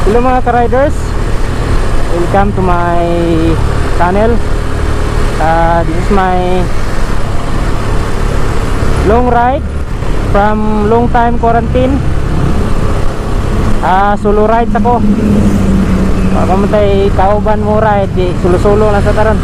Hello mga ka-riders, welcome to my channel. This is my long ride from long time quarantine. Solo ride ako. Kamatay kauban mo ride, di solo-solo lang sa taron.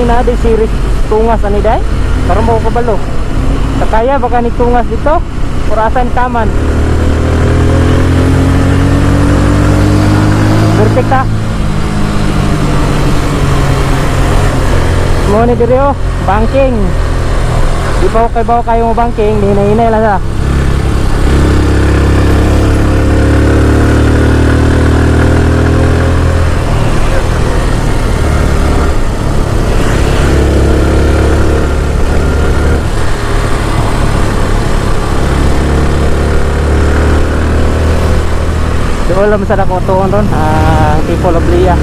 Na di siris tungas ani day karon mo ko kabalo kaya baka ni tungas dito orasan taman perfect ha mo ni diri oh banking di ba kayo mo banking di hinay lang sa wala masada ko tuon ron tipo Loblia.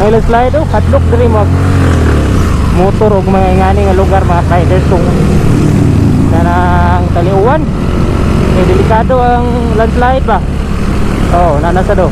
May slide oh, hadlok diri mo motor og mga ingani nga lugar mga riders kung nanang taliuwan delikado ang landslide ba oh nanasa do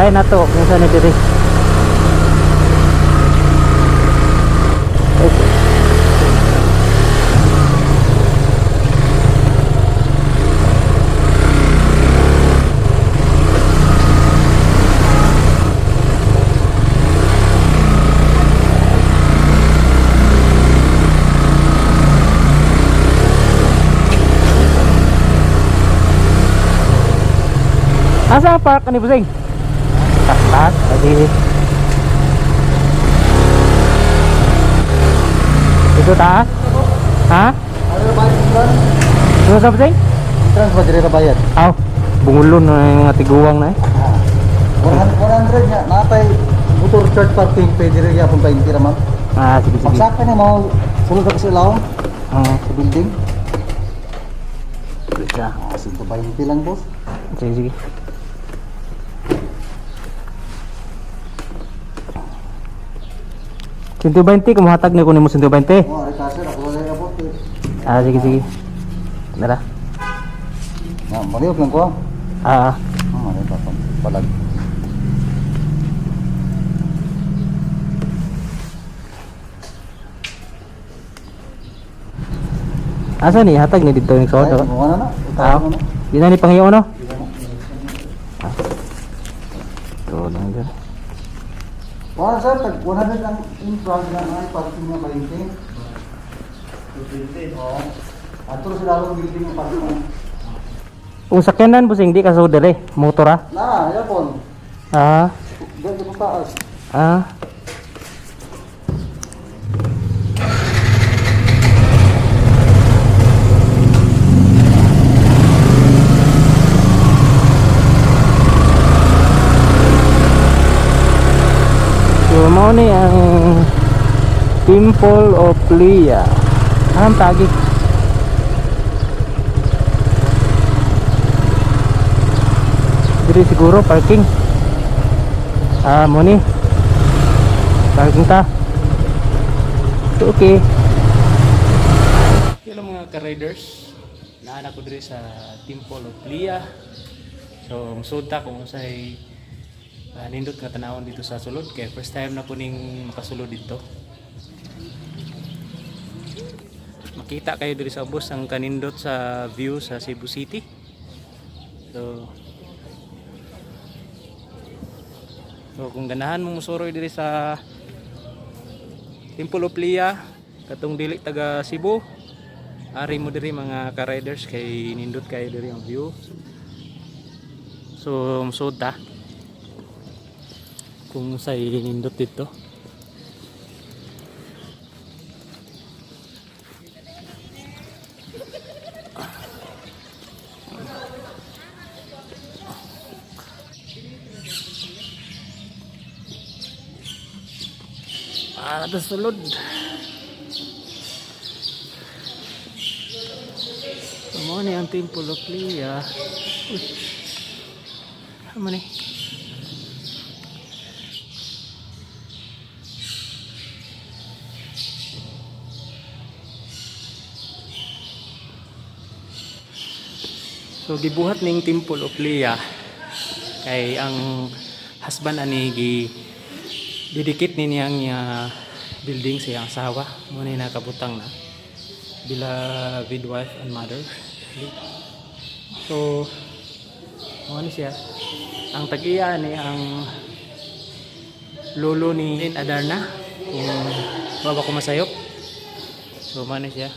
Try na to kung saan diri. Okay. Asa ang park ni Busing? Taas, lagi. Itu taas? Ha? Ano bayad entrance? Ano sa Busing? Entrance ba diri ra bayad? Aw, bungulon na yung mga tiguang na eh. 100 nya natay motor church parking pwede rin yapon 20 ra ma'am. Ah, sige sige. Pagsaka na mo sulod ka sa ilaw sa building. Bisa. 120 lang boss. Sige sige. Sinto 20 kumuhatag ni kunin mo sinto 20. Oh, ari kasi ako wala abot. Ah, sige sige. Nara. Na, baliw lang ko. Ah, Ano pa palag. asa ni hatag ni dito yung Ay, soda. ano na? Ah, di na ni panghiyo no? To lang dyan. Wala sir, tag 100 ang in-front na ay parking na 20. 20. Oo. Ato sila lang building ng parking. Kung sakyanan Busing di ka soda motor ah. Na, yapon. Ah, Diyan sa taas. ah. So mo ni ang Temple of Lea. Anong tagi? Diri siguro parking. Ah, mo ni. Parking ta. So, okay. Hello mga ka-riders. Naanak ko diri sa Temple of Lea. So, musud ta kung usay nindot nga tanawon dito sa sulod kay first time na ko ning makasulod dito. Makita kayo diri sa ubos ang kanindot sa view sa Cebu City. So kung ganahan mo musuroy diri sa Temple of Lea katong dili taga Cebu, ari mo diri mga ka-riders kay nindot kayo diri ang view. So musud ta kung sa nindot dito. Ada sulod. Mo ni ang Temple of Lea. Ano ni? So gibuhat ning Temple of Lea kay ang husband ani didikit ni niyang building sa iyang asawa mo ni nakabutang na beloved wife and mother. So mo ni siya ang tag-iya ni ang lolo ni Adarna kung baba ko masayop. So mo ni siya.